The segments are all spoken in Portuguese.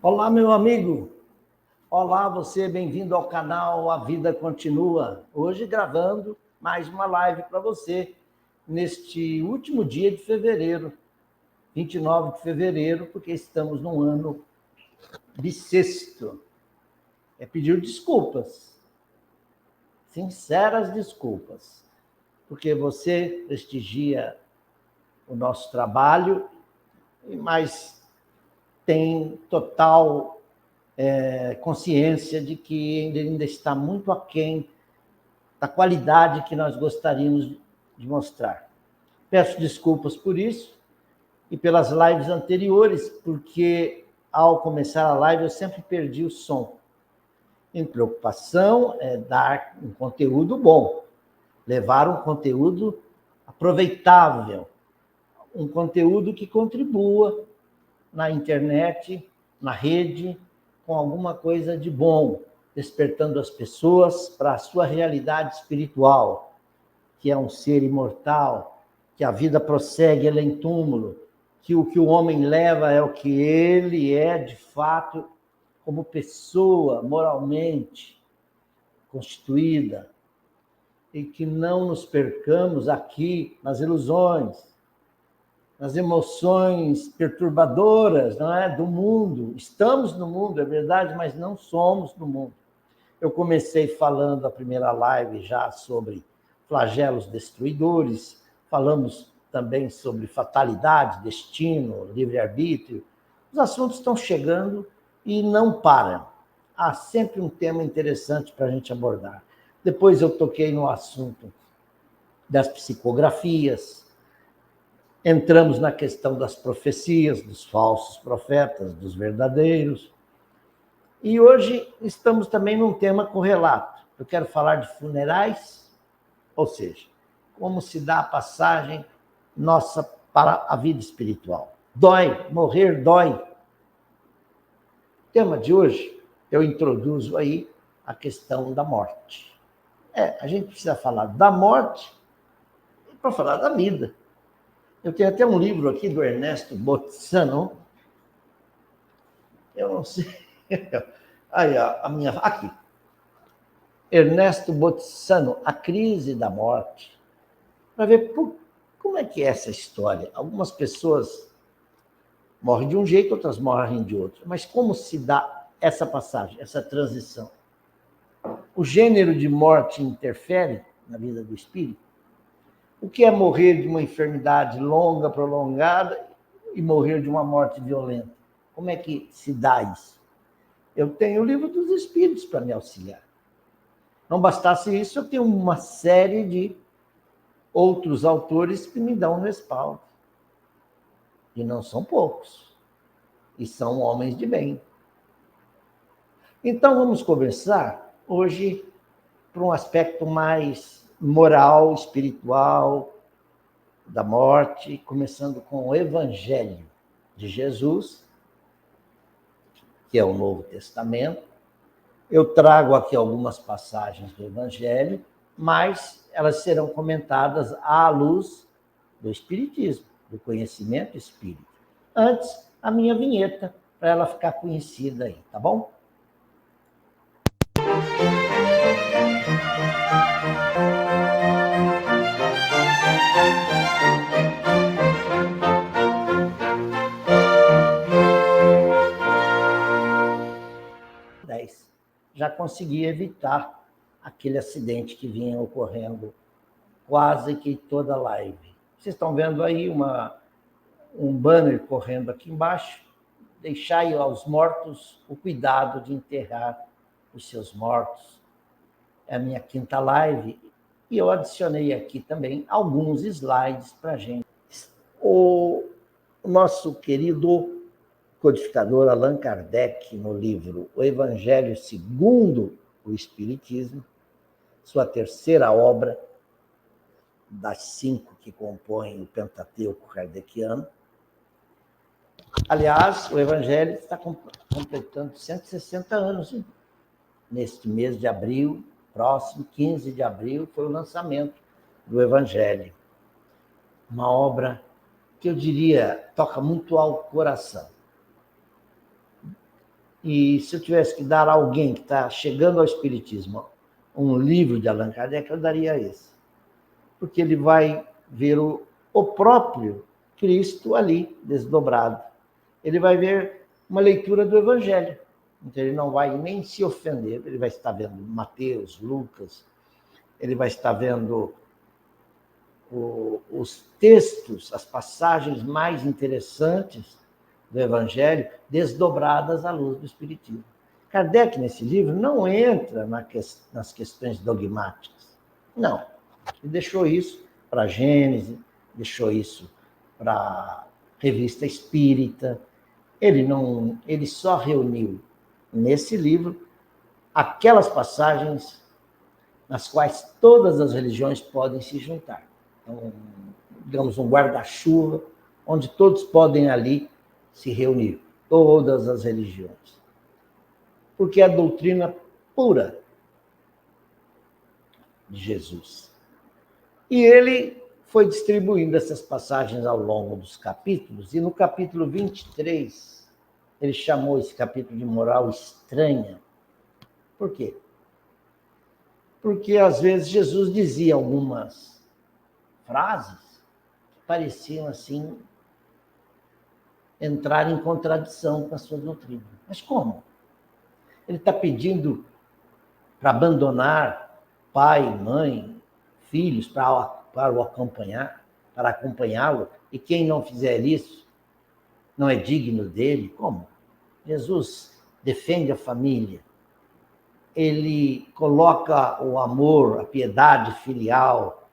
Olá, meu amigo. Olá, você, bem-vindo ao canal A Vida Continua. Hoje gravando mais uma live para você, neste último dia de fevereiro, 29 de fevereiro, porque estamos num ano bissexto. É pedir desculpas, sinceras desculpas, porque você prestigia o nosso trabalho, mas tem total consciência de que ainda está muito aquém da qualidade que nós gostaríamos de mostrar. Peço desculpas por isso e pelas lives anteriores, porque ao começar a live eu sempre perdi o som. Minha preocupação é dar um conteúdo bom, levar um conteúdo aproveitável, um conteúdo que contribua na internet, na rede, com alguma coisa de bom, despertando as pessoas para a sua realidade espiritual, que é um ser imortal, que a vida prossegue além túmulo, que o homem leva é o que ele é de fato, como pessoa moralmente constituída, e que não nos percamos aqui nas ilusões, nas emoções perturbadoras, não é, do mundo. Estamos no mundo, é verdade, mas não somos do mundo. Eu comecei falando a primeira live já sobre flagelos destruidores, falamos também sobre fatalidade, destino, livre-arbítrio. Os assuntos estão chegando e não param. Há sempre um tema interessante para a gente abordar. Depois eu toquei no assunto das psicografias, entramos na questão das profecias, dos falsos profetas, dos verdadeiros. E hoje estamos também num tema correlato. Eu quero falar de funerais, ou seja, como se dá a passagem nossa para a vida espiritual. Dói, morrer dói. O tema de hoje, eu introduzo aí a questão da morte. A gente precisa falar da morte para falar da vida. Eu tenho até um livro aqui do Ernesto Botticelli. Eu não sei. Aí, a minha. Aqui. Ernesto Botticelli, A Crise da Morte. Para ver como é que é essa história. Algumas pessoas morrem de um jeito, outras morrem de outro. Mas como se dá essa passagem, essa transição? O gênero de morte interfere na vida do espírito? O que é morrer de uma enfermidade longa, prolongada, e morrer de uma morte violenta? Como é que se dá isso? Eu tenho o Livro dos Espíritos para me auxiliar. Não bastasse isso, eu tenho uma série de outros autores que me dão respaldo. E não são poucos. E são homens de bem. Então, vamos conversar hoje para um aspecto mais moral, espiritual, da morte, começando com o Evangelho de Jesus, que é o Novo Testamento. Eu trago aqui algumas passagens do Evangelho, mas elas serão comentadas à luz do Espiritismo, do conhecimento espírita. Antes, a minha vinheta, para ela ficar conhecida aí, tá bom? Já consegui evitar aquele acidente que vinha ocorrendo quase que toda a live. Vocês estão vendo aí um banner correndo aqui embaixo. Deixai aos mortos o cuidado de enterrar os seus mortos. É a minha quinta live e eu adicionei aqui também alguns slides para a gente. O nosso querido codificador Allan Kardec, no livro O Evangelho segundo o Espiritismo, sua terceira obra, das 5 que compõem o Pentateuco kardeciano. Aliás, o Evangelho está completando 160 anos. Neste mês de abril, próximo, 15 de abril, foi o lançamento do Evangelho. Uma obra que eu diria toca muito ao coração. E se eu tivesse que dar a alguém que está chegando ao Espiritismo um livro de Allan Kardec, eu daria esse. Porque ele vai ver o próprio Cristo ali, desdobrado. Ele vai ver uma leitura do Evangelho. Então, ele não vai nem se ofender. Ele vai estar vendo Mateus, Lucas, ele vai estar vendo os textos, as passagens mais interessantes do Evangelho, desdobradas à luz do Espiritismo. Kardec, nesse livro, não entra nas questões dogmáticas. Não. Ele deixou isso para a Gênese, deixou isso para a Revista Espírita. Ele só reuniu nesse livro aquelas passagens nas quais todas as religiões podem se juntar. Então, digamos, um guarda-chuva, onde todos podem ali se reunir, todas as religiões. Porque é a doutrina pura de Jesus. E ele foi distribuindo essas passagens ao longo dos capítulos, e no capítulo 23, ele chamou esse capítulo de moral estranha. Por quê? Porque, às vezes, Jesus dizia algumas frases que pareciam, assim, entrar em contradição com a sua doutrina. Mas como? Ele está pedindo para abandonar pai, mãe, filhos, para o acompanhar, para acompanhá-lo, e quem não fizer isso não é digno dele? Como? Jesus defende a família, ele coloca o amor, a piedade filial,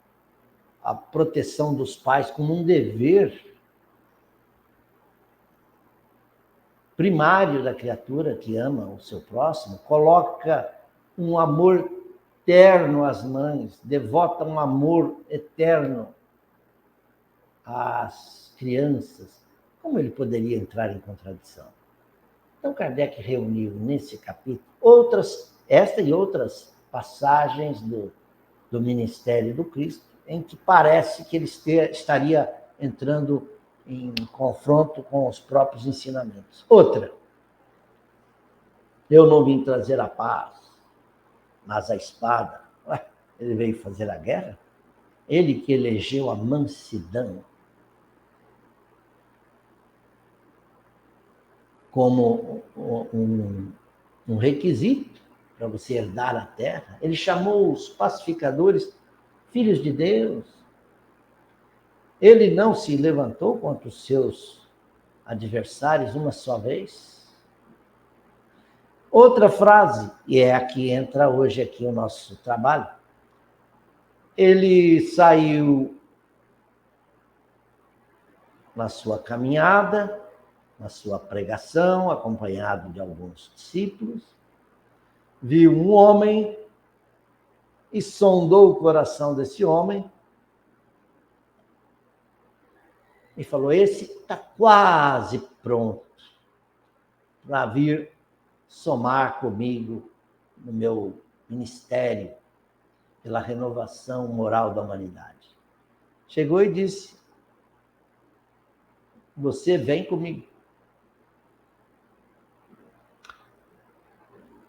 a proteção dos pais como um dever primário da criatura que ama o seu próximo, coloca um amor eterno às mães, devota um amor eterno às crianças. Como ele poderia entrar em contradição? Então, Kardec reuniu nesse capítulo esta e outras passagens do ministério do Cristo, em que parece que ele estaria entrando em confronto com os próprios ensinamentos. Outra, eu não vim trazer a paz, mas a espada. Ué, ele veio fazer a guerra? Ele que elegeu a mansidão como um requisito para você herdar a terra. Ele chamou os pacificadores filhos de Deus. Ele não se levantou contra os seus adversários uma só vez. Outra frase, e é a que entra hoje aqui o nosso trabalho, ele saiu na sua caminhada, na sua pregação, acompanhado de alguns discípulos, viu um homem e sondou o coração desse homem e falou: esse está quase pronto para vir somar comigo no meu ministério pela renovação moral da humanidade. Chegou e disse: você vem comigo.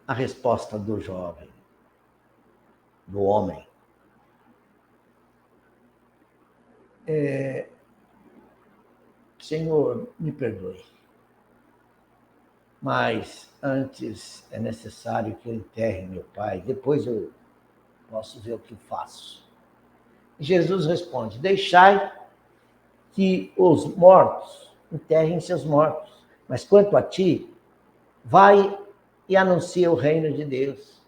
A resposta do jovem, do homem, Senhor, me perdoe, mas antes é necessário que eu enterre meu pai, depois eu posso ver o que faço. Jesus responde: deixai que os mortos enterrem seus mortos, mas quanto a ti, vai e anuncia o reino de Deus.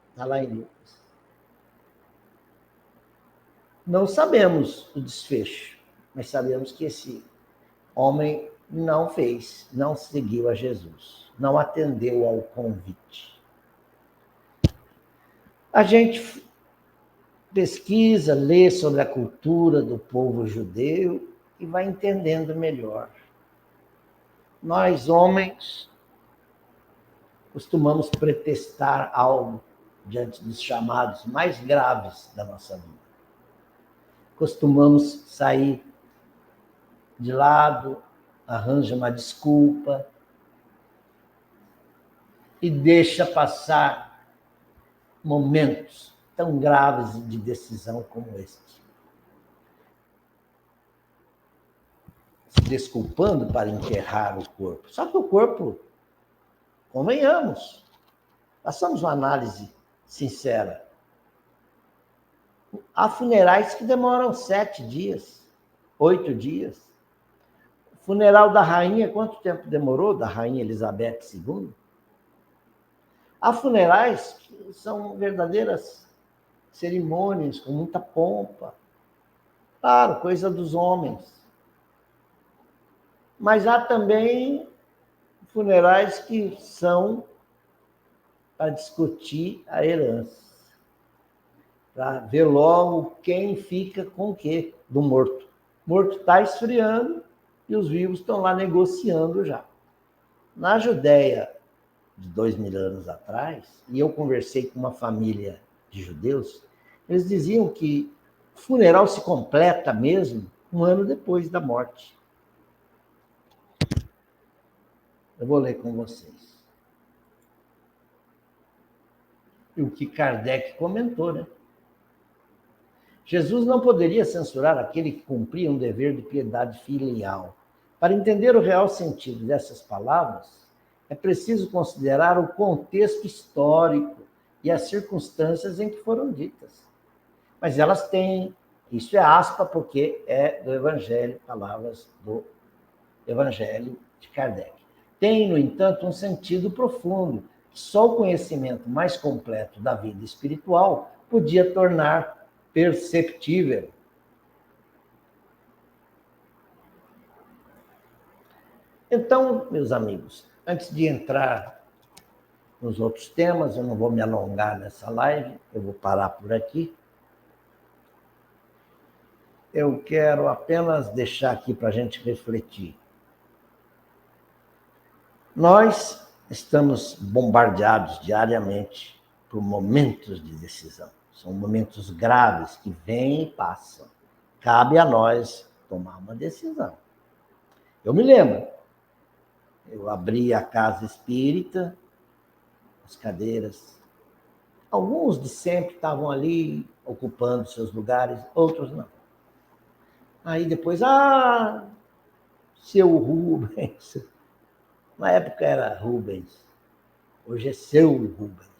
Está lá em Lucas. Não sabemos o desfecho, mas sabemos que esse homem não fez, não seguiu a Jesus, não atendeu ao convite. A gente pesquisa, lê sobre a cultura do povo judeu e vai entendendo melhor. Nós, homens, costumamos pretextar algo diante dos chamados mais graves da nossa vida. Costumamos sair de lado, arranja uma desculpa, e deixa passar momentos tão graves de decisão como este. Se desculpando para enterrar o corpo. Só que o corpo, convenhamos, façamos uma análise sincera. Há funerais que demoram 7 dias, 8 dias. O funeral da rainha, quanto tempo demorou? Da rainha Elizabeth II? Há funerais que são verdadeiras cerimônias, com muita pompa. Claro, coisa dos homens. Mas há também funerais que são para discutir a herança. Para ver logo quem fica com o quê do morto. O morto está esfriando e os vivos estão lá negociando já. Na Judéia, de 2000 anos atrás, e eu conversei com uma família de judeus, eles diziam que o funeral se completa mesmo 1 ano depois da morte. Eu vou ler com vocês. E o que Kardec comentou, né? Jesus não poderia censurar aquele que cumpria um dever de piedade filial. Para entender o real sentido dessas palavras, é preciso considerar o contexto histórico e as circunstâncias em que foram ditas. Mas elas têm, isso é aspa, porque é do Evangelho, palavras do Evangelho de Kardec. Tem, no entanto, um sentido profundo, que só o conhecimento mais completo da vida espiritual podia tornar perceptível. Então, meus amigos, antes de entrar nos outros temas, eu não vou me alongar nessa live, eu vou parar por aqui. Eu quero apenas deixar aqui para a gente refletir. Nós estamos bombardeados diariamente por momentos de decisão. São momentos graves que vêm e passam. Cabe a nós tomar uma decisão. Eu me lembro, eu abri a casa espírita, as cadeiras. Alguns de sempre estavam ali ocupando seus lugares, outros não. Aí depois, seu Rubens. Na época era Rubens, hoje é seu Rubens.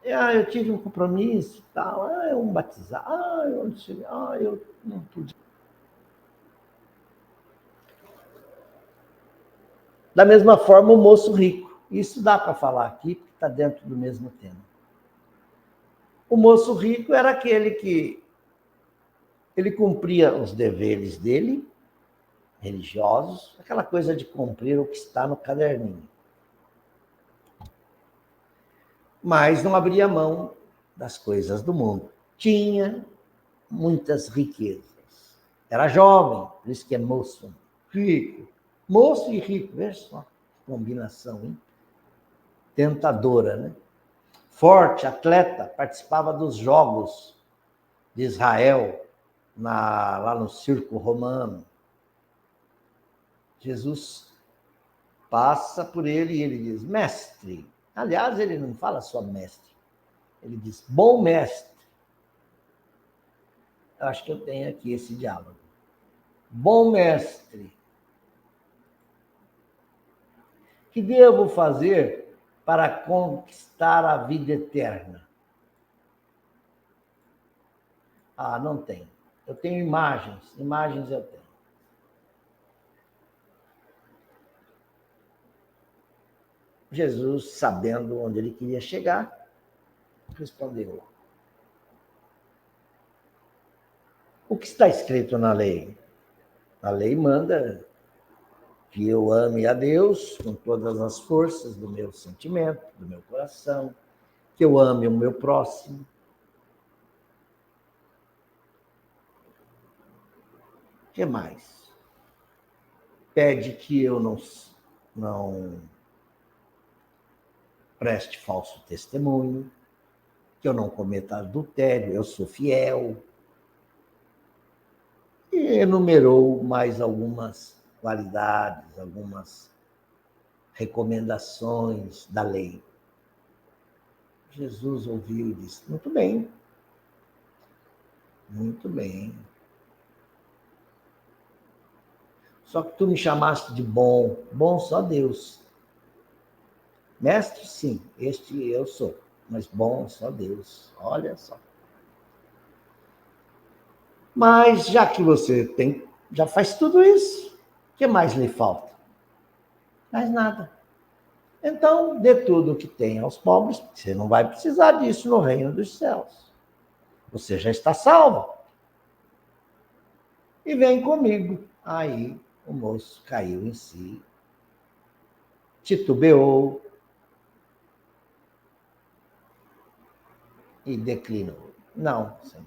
Eu tive um compromisso e tal, eu um batizado, eu não pude. Da mesma forma, o moço rico. Isso dá para falar aqui, porque está dentro do mesmo tema. O moço rico era aquele que ele cumpria os deveres dele, religiosos, aquela coisa de cumprir o que está no caderninho. Mas não abria mão das coisas do mundo. Tinha muitas riquezas. Era jovem, por isso que é moço. Rico. Moço e rico, veja só que combinação, hein? Tentadora, né? Forte, atleta, participava dos Jogos de Israel, lá no Circo Romano. Jesus passa por ele e ele diz, mestre. Aliás, ele não fala só mestre. Ele diz, bom mestre. Eu acho que eu tenho aqui esse diálogo. Bom mestre, que devo fazer para conquistar a vida eterna? Não tem. Eu tenho imagens eu tenho. Jesus, sabendo onde ele queria chegar, respondeu, o que está escrito na lei? A lei manda que eu ame a Deus com todas as forças do meu sentimento, do meu coração, que eu ame o meu próximo. O que mais? Pede que eu não preste falso testemunho, que eu não cometa adultério, eu sou fiel. E enumerou mais algumas qualidades, algumas recomendações da lei. Jesus ouviu e disse: muito bem, muito bem. Só que tu me chamaste de bom, bom só Deus. Mestre, sim, este eu sou, mas bom só Deus. Olha só. Mas já que você já faz tudo isso, o que mais lhe falta? Mais nada. Então, dê tudo o que tem aos pobres, você não vai precisar disso no reino dos céus. Você já está salvo. E vem comigo. Aí o moço caiu em si, titubeou e declinou. Não, Senhor.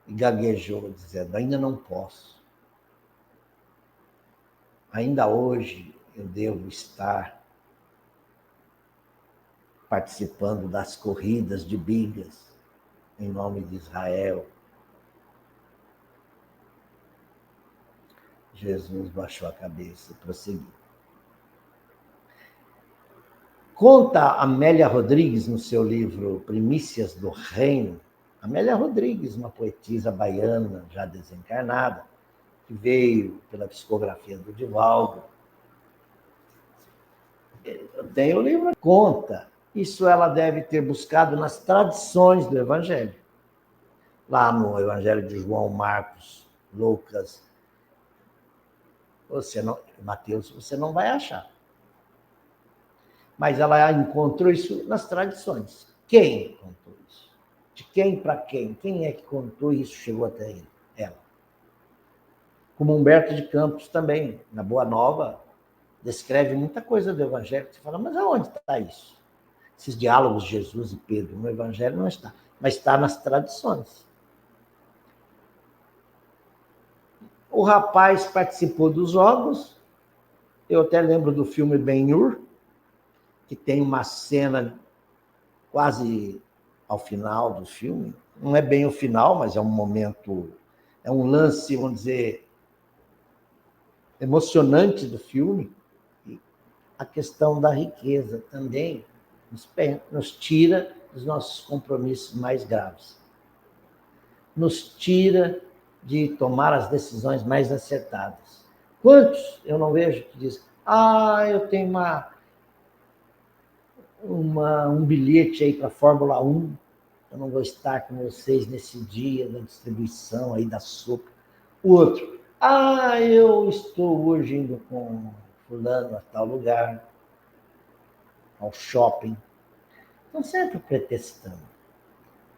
E gaguejou, dizendo: ainda não posso. Ainda hoje eu devo estar participando das corridas de bigas em nome de Israel. Jesus baixou a cabeça e prosseguiu. Conta Amélia Rodrigues, no seu livro Primícias do Reino, Amélia Rodrigues, uma poetisa baiana já desencarnada, que veio pela psicografia do Divaldo. Tem o livro, conta. Isso ela deve ter buscado nas tradições do Evangelho. Lá no Evangelho de João, Marcos, Lucas, Mateus, você não vai achar. Mas ela encontrou isso nas tradições. Quem contou isso? De quem para quem? Quem é que contou isso chegou até ele? Ela. Como Humberto de Campos também, na Boa Nova, descreve muita coisa do Evangelho. Você fala, mas aonde está isso? Esses diálogos de Jesus e Pedro no Evangelho não está, mas está nas tradições. O rapaz participou dos jogos. Eu até lembro do filme Ben-Hur, que tem uma cena quase ao final do filme. Não é bem o final, mas é um momento, é um lance, vamos dizer, emocionante do filme. E a questão da riqueza também nos tira dos nossos compromissos mais graves. Nos tira de tomar as decisões mais acertadas. Quantos eu não vejo que dizem: eu tenho um bilhete aí para a Fórmula 1, eu não vou estar com vocês nesse dia da distribuição aí da sopa. O outro: eu estou hoje indo com fulano a tal lugar, ao shopping. Estão sempre pretextando.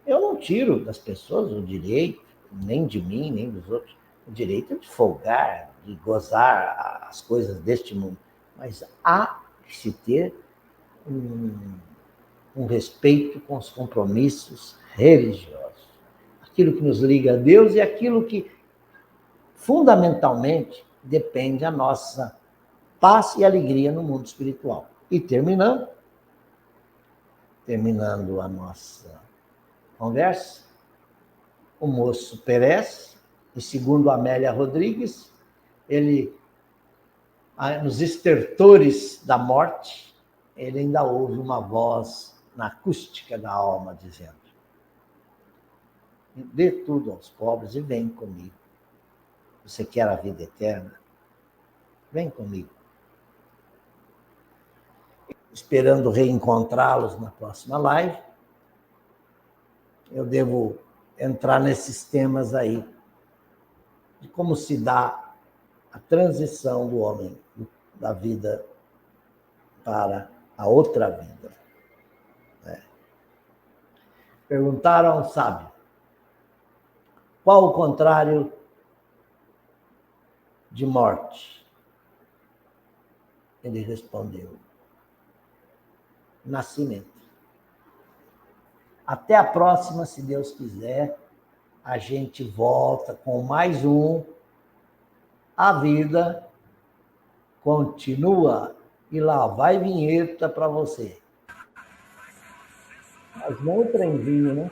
Eu não tiro das pessoas o direito, nem de mim, nem dos outros, o direito de folgar, de gozar as coisas deste mundo. Mas há que se ter um respeito com os compromissos religiosos. Aquilo que nos liga a Deus e aquilo que, fundamentalmente, depende da nossa paz e alegria no mundo espiritual. E terminando a nossa conversa, o moço perece, e segundo Amélia Rodrigues, ele, nos estertores da morte, ele ainda ouve uma voz na acústica da alma dizendo: dê tudo aos pobres e vem comigo. Você quer a vida eterna? Vem comigo. Esperando reencontrá-los na próxima live, eu devo entrar nesses temas aí, de como se dá a transição do homem da vida para a outra vida. Perguntaram ao sábio: qual o contrário de morte? Ele respondeu: nascimento. Até a próxima, se Deus quiser, a gente volta com mais um A Vida Continua. E lá vai vinheta para você. Mas não o trenzinho, né?